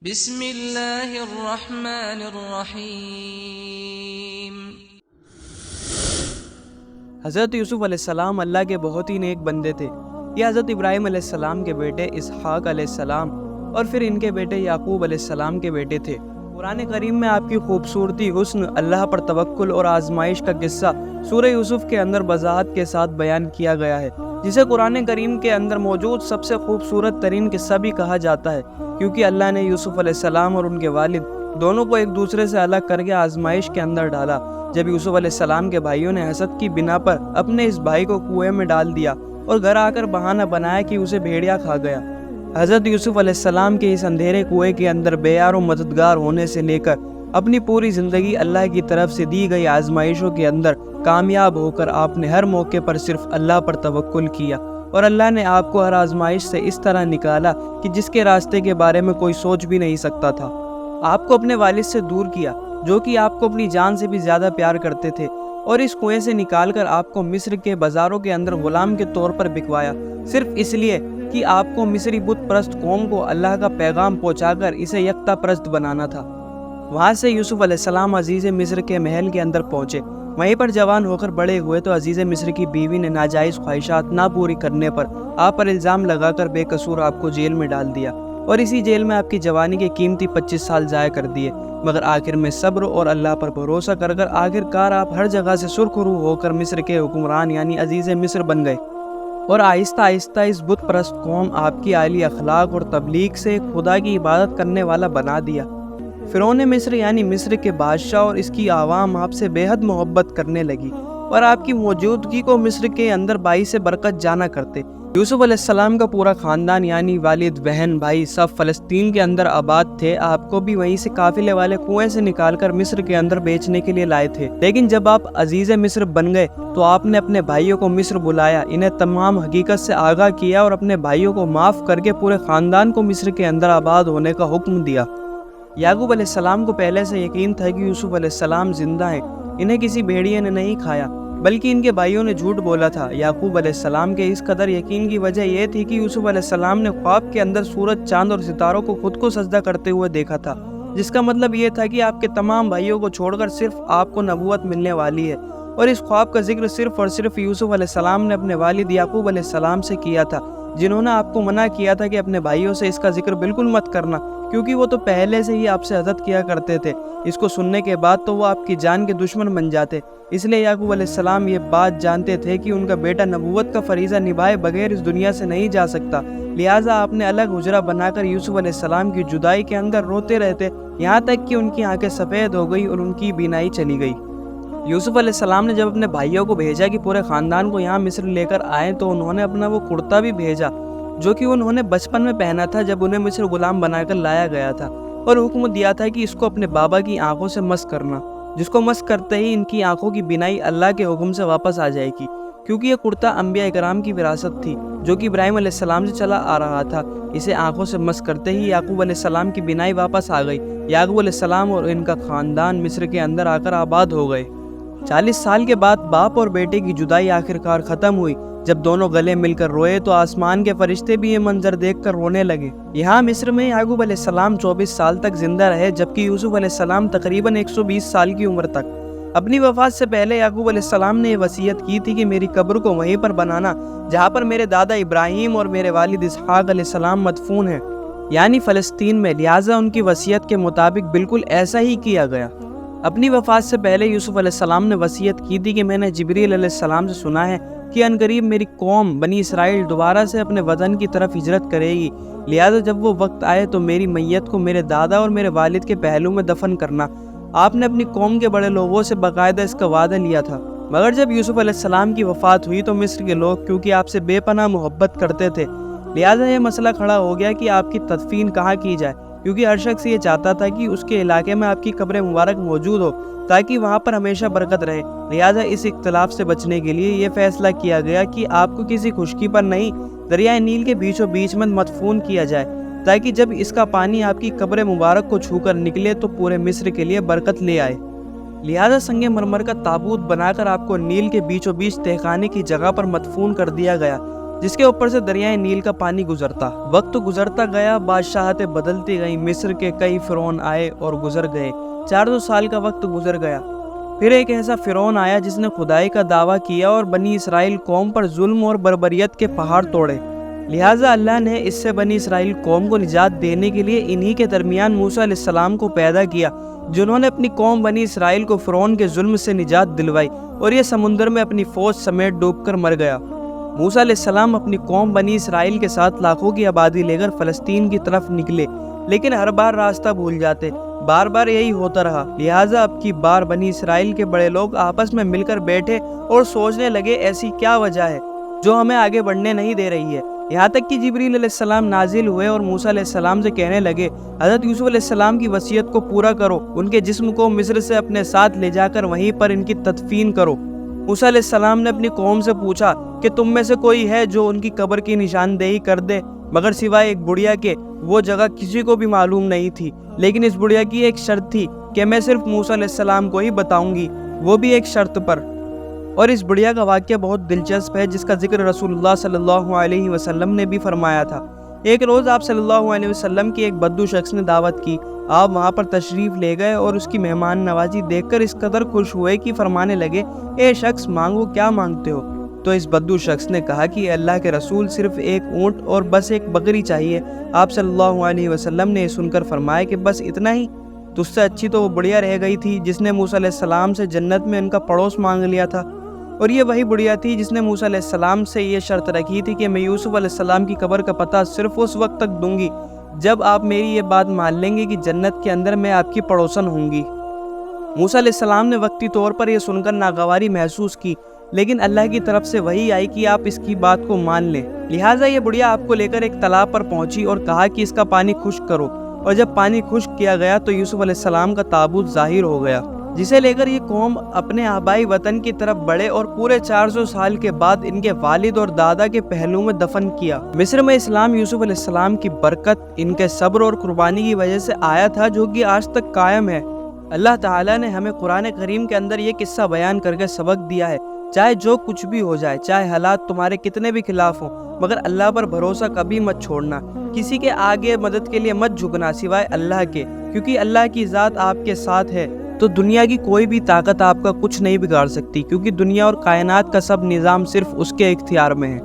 بسم اللہ الرحمن الرحیم۔ حضرت یوسف علیہ السلام اللہ کے بہت ہی نیک بندے تھے۔ یہ حضرت ابراہیم علیہ السلام کے بیٹے اسحاق علیہ السلام اور پھر ان کے بیٹے یعقوب علیہ السلام کے بیٹے تھے۔ قرآن کریم میں آپ کی خوبصورتی، حسن، اللہ پر توکل اور آزمائش کا قصہ سورہ یوسف کے اندر وضاحت کے ساتھ بیان کیا گیا ہے، جسے قرآن کریم کے اندر موجود سب سے خوبصورت ترین قصہ بھی کہا جاتا ہے، کیونکہ اللہ نے یوسف علیہ السلام اور ان کے والد دونوں کو ایک دوسرے سے الگ کر کے آزمائش کے اندر ڈالا۔ جب یوسف علیہ السلام کے بھائیوں نے حسد کی بنا پر اپنے اس بھائی کو کنویں میں ڈال دیا اور گھر آ کر بہانہ بنایا کہ اسے بھیڑیا کھا گیا، حضرت یوسف علیہ السلام کے اس اندھیرے کنویں کے اندر بے یار و مددگار ہونے سے لے کر اپنی پوری زندگی اللہ کی طرف سے دی گئی آزمائشوں کے اندر کامیاب ہو کر آپ نے ہر موقع پر صرف اللہ پر توکل کیا، اور اللہ نے آپ کو ہر آزمائش سے اس طرح نکالا کہ جس کے راستے کے بارے میں کوئی سوچ بھی نہیں سکتا تھا۔ آپ کو اپنے والد سے دور کیا، جو کہ آپ کو اپنی جان سے بھی زیادہ پیار کرتے تھے، اور اس کنویں سے نکال کر آپ کو مصر کے بازاروں کے اندر غلام کے طور پر بکوایا، صرف اس لیے کہ آپ کو مصری بت پرست قوم کو اللہ کا پیغام پہنچا کر اسے یکتا پرست بنانا تھا۔ وہاں سے یوسف علیہ السلام عزیز مصر کے محل کے اندر پہنچے، وہیں پر جوان ہو کر بڑے ہوئے تو عزیز مصر کی بیوی نے ناجائز خواہشات نہ پوری کرنے پر آپ پر الزام لگا کر بے قصور آپ کو جیل میں ڈال دیا، اور اسی جیل میں آپ کی جوانی کے قیمتی 25 سال ضائع کر دیے، مگر آخر میں صبر اور اللہ پر بھروسہ کر کر آخرکار آپ ہر جگہ سے سرخ روح ہو کر مصر کے حکمران یعنی عزیز مصر بن گئے، اور آہستہ آہستہ اس بت پرست قوم آپ کی عالی اخلاق اور تبلیغ سے خدا کی عبادت کرنے والا بنا دیا۔ فرعون مصر یعنی مصر کے بادشاہ اور اس کی عوام آپ سے بے حد محبت کرنے لگی، اور آپ کی موجودگی کو مصر کے اندر باعث برکت جانا کرتے۔ یوسف علیہ السلام کا پورا خاندان یعنی والد، بہن، بھائی سب فلسطین کے اندر آباد تھے۔ آپ کو بھی وہیں سے قافلے والے کنویں سے نکال کر مصر کے اندر بیچنے کے لیے لائے تھے، لیکن جب آپ عزیز مصر بن گئے تو آپ نے اپنے بھائیوں کو مصر بلایا، انہیں تمام حقیقت سے آگاہ کیا اور اپنے بھائیوں کو معاف کر کے پورے خاندان کو مصر کے اندر آباد ہونے کا حکم دیا۔ یعقوب علیہ السلام کو پہلے سے یقین تھا کہ یوسف علیہ السلام زندہ ہیں، انہیں کسی بھیڑیے نے نہیں کھایا بلکہ ان کے بھائیوں نے جھوٹ بولا تھا۔ یعقوب علیہ السلام کے اس قدر یقین کی وجہ یہ تھی کہ یوسف علیہ السلام نے خواب کے اندر سورج، چاند اور ستاروں کو خود کو سجدہ کرتے ہوئے دیکھا تھا، جس کا مطلب یہ تھا کہ آپ کے تمام بھائیوں کو چھوڑ کر صرف آپ کو نبوت ملنے والی ہے، اور اس خواب کا ذکر صرف اور صرف یوسف علیہ السلام نے اپنے والد یعقوب علیہ السلام سے کیا تھا، جنہوں نے آپ کو منع کیا تھا کہ اپنے بھائیوں سے اس کا ذکر بالکل مت کرنا، کیونکہ وہ تو پہلے سے ہی آپ سے حسد کیا کرتے تھے۔ اس کو سننے کے بعد تو وہ آپ کی جان کے دشمن بن جاتے، اس لیے یعقوب علیہ السلام یہ بات جانتے تھے کہ ان کا بیٹا نبوت کا فریضہ نبھائے بغیر اس دنیا سے نہیں جا سکتا، لہٰذا آپ نے الگ حجرہ بنا کر یوسف علیہ السلام کی جدائی کے اندر روتے رہتے، یہاں تک کہ ان کی آنکھیں سفید ہو گئی اور ان کی بینائی چلی گئی۔ یوسف علیہ السلام نے جب اپنے بھائیوں کو بھیجا کہ پورے خاندان کو یہاں مصر لے کر آئیں، تو انہوں نے اپنا وہ کرتا بھی بھیجا جو کہ انہوں نے بچپن میں پہنا تھا جب انہیں مصر غلام بنا کر لایا گیا تھا، اور حکم دیا تھا کہ اس کو اپنے بابا کی آنکھوں سے مس کرنا، جس کو مس کرتے ہی ان کی آنکھوں کی بینائی اللہ کے حکم سے واپس آ جائے گی، کیونکہ یہ کرتا انبیاء کرام کی وراثت تھی جو کہ ابراہیم علیہ السلام سے چلا آ رہا تھا۔ اسے آنکھوں سے مس کرتے ہی یعقوب علیہ السلام کی بینائی واپس آ گئی۔ یعقوب علیہ السلام اور ان کا خاندان مصر کے اندر آ کر آباد ہو گئے۔ 40 سال کے بعد باپ اور بیٹے کی جدائی آخرکار ختم ہوئی۔ جب دونوں گلے مل کر روئے تو آسمان کے فرشتے بھی یہ منظر دیکھ کر رونے لگے۔ یہاں مصر میں یعقوب علیہ السلام 24 سال تک زندہ رہے، جبکہ یوسف علیہ السلام تقریباً 120 سال کی عمر تک۔ اپنی وفات سے پہلے یعقوب علیہ السلام نے یہ وصیت کی تھی کہ میری قبر کو وہیں پر بنانا جہاں پر میرے دادا ابراہیم اور میرے والد اسحاق علیہ السلام مدفون ہیں، یعنی فلسطین میں، لہٰذا ان کی وصیت کے مطابق بالکل ایسا ہی کیا گیا۔ اپنی وفات سے پہلے یوسف علیہ السلام نے وصیت کی تھی کہ میں نے جبریل علیہ السلام سے سنا ہے کہ عنقریب میری قوم بنی اسرائیل دوبارہ سے اپنے وطن کی طرف ہجرت کرے گی، لہٰذا جب وہ وقت آئے تو میری میت کو میرے دادا اور میرے والد کے پہلو میں دفن کرنا۔ آپ نے اپنی قوم کے بڑے لوگوں سے باقاعدہ اس کا وعدہ لیا تھا، مگر جب یوسف علیہ السلام کی وفات ہوئی تو مصر کے لوگ کیونکہ آپ سے بے پناہ محبت کرتے تھے، لہٰذا یہ مسئلہ کھڑا ہو گیا کہ آپ کی تدفین کہاں کی جائے، کیونکہ ہر شخص یہ چاہتا تھا کہ اس کے علاقے میں آپ کی قبر مبارک موجود ہو تاکہ وہاں پر ہمیشہ برکت رہے۔ لہٰذا اس اختلاف سے بچنے کے لیے یہ فیصلہ کیا گیا کہ آپ کو کسی خشکی پر نہیں، دریائے نیل کے بیچوں بیچ میں مدفون کیا جائے، تاکہ جب اس کا پانی آپ کی قبر مبارک کو چھو کر نکلے تو پورے مصر کے لیے برکت لے آئے۔ لہٰذا سنگ مرمر کا تابوت بنا کر آپ کو نیل کے بیچوں بیچ تہخانے کی جگہ پر مدفون کر دیا گیا۔ جس کے اوپر سے دریائے نیل کا پانی گزرتا۔ وقت گزرتا گیا، بادشاہتیں بدلتی گئیں، مصر کے کئی فرعون آئے اور گزر گئے، 400 سال کا وقت گزر گیا۔ پھر ایک ایسا فرعون آیا جس نے خدائی کا دعویٰ کیا اور بنی اسرائیل قوم پر ظلم اور بربریت کے پہاڑ توڑے۔ لہٰذا اللہ نے اس سے بنی اسرائیل قوم کو نجات دینے کے لیے انہی کے درمیان موسیٰ علیہ السلام کو پیدا کیا، جنہوں نے اپنی قوم بنی اسرائیل کو فرعون کے ظلم سے نجات دلوائی، اور یہ سمندر میں اپنی فوج سمیت ڈوب کر مر گیا۔ موسیٰ علیہ السلام اپنی قوم بنی اسرائیل کے ساتھ لاکھوں کی آبادی لے کر فلسطین کی طرف نکلے، لیکن ہر بار راستہ بھول جاتے، بار بار یہی ہوتا رہا۔ لہٰذا اب کی بار بنی اسرائیل کے بڑے لوگ آپس میں مل کر بیٹھے اور سوچنے لگے ایسی کیا وجہ ہے جو ہمیں آگے بڑھنے نہیں دے رہی ہے، یہاں تک کہ جبریل علیہ السلام نازل ہوئے اور موسیٰ علیہ السلام سے کہنے لگے، حضرت یوسف علیہ السلام کی وصیت کو پورا کرو، ان کے جسم کو مصر سے اپنے ساتھ لے جا کر وہیں پر ان کی تدفین کرو۔ موسیٰ علیہ السلام نے اپنی قوم سے پوچھا کہ تم میں سے کوئی ہے جو ان کی قبر کی نشاندہی کر دے، مگر سوائے ایک بڑھیا کے وہ جگہ کسی کو بھی معلوم نہیں تھی، لیکن اس بڑھیا کی ایک شرط تھی کہ میں صرف موسیٰ علیہ السلام کو ہی بتاؤں گی، وہ بھی ایک شرط پر۔ اور اس بڑھیا کا واقعہ بہت دلچسپ ہے، جس کا ذکر رسول اللہ صلی اللہ علیہ وسلم نے بھی فرمایا تھا۔ ایک روز آپ صلی اللہ علیہ وسلم کی ایک بدو شخص نے دعوت کی، آپ وہاں پر تشریف لے گئے اور اس کی مہمان نوازی دیکھ کر اس قدر خوش ہوئے کہ فرمانے لگے، اے شخص مانگو، کیا مانگتے ہو؟ تو اس بدو شخص نے کہا کہ اللہ کے رسول صرف ایک اونٹ اور بس ایک بکری چاہیے۔ آپ صلی اللہ علیہ وسلم نے یہ سن کر فرمایا کہ بس اتنا ہی؟ تجھ سے اچھی تو وہ بڑھیا رہ گئی تھی جس نے موسیٰ علیہ السلام سے جنت میں ان کا پڑوس مانگ لیا تھا، اور یہ وہی بڑھیا تھی جس نے موسیٰ علیہ السلام سے یہ شرط رکھی تھی کہ میں یوسف علیہ السلام کی قبر کا پتہ صرف اس وقت تک دوں گی جب آپ میری یہ بات مان لیں گے کہ جنت کے اندر میں آپ کی پڑوسن ہوں گی۔ موسیٰ علیہ السلام نے وقتی طور پر یہ سن کر ناگواری محسوس کی، لیکن اللہ کی طرف سے وحی آئی کہ آپ اس کی بات کو مان لیں۔ لہٰذا یہ بڑھیا آپ کو لے کر ایک تالاب پر پہنچی اور کہا کہ اس کا پانی خشک کرو، اور جب پانی خشک کیا گیا تو یوسف علیہ السلام کا تابوت ظاہر ہو گیا، جسے لے کر یہ قوم اپنے آبائی وطن کی طرف بڑھے اور پورے 400 سال کے بعد ان کے والد اور دادا کے پہلو میں دفن کیا۔ مصر میں اسلام یوسف علیہ السلام کی برکت، ان کے صبر اور قربانی کی وجہ سے آیا تھا، جو کہ آج تک قائم ہے۔ اللہ تعالیٰ نے ہمیں قرآن کریم کے اندر یہ قصہ بیان کر کے سبق دیا ہے، چاہے جو کچھ بھی ہو جائے، چاہے حالات تمہارے کتنے بھی خلاف ہوں، مگر اللہ پر بھروسہ کبھی مت چھوڑنا، کسی کے آگے مدد کے لیے مت جھکنا سوائے اللہ کے، کیونکہ اللہ کی ذات آپ کے ساتھ ہے تو دنیا کی کوئی بھی طاقت آپ کا کچھ نہیں بگاڑ سکتی، کیونکہ دنیا اور کائنات کا سب نظام صرف اس کے اختیار میں ہے۔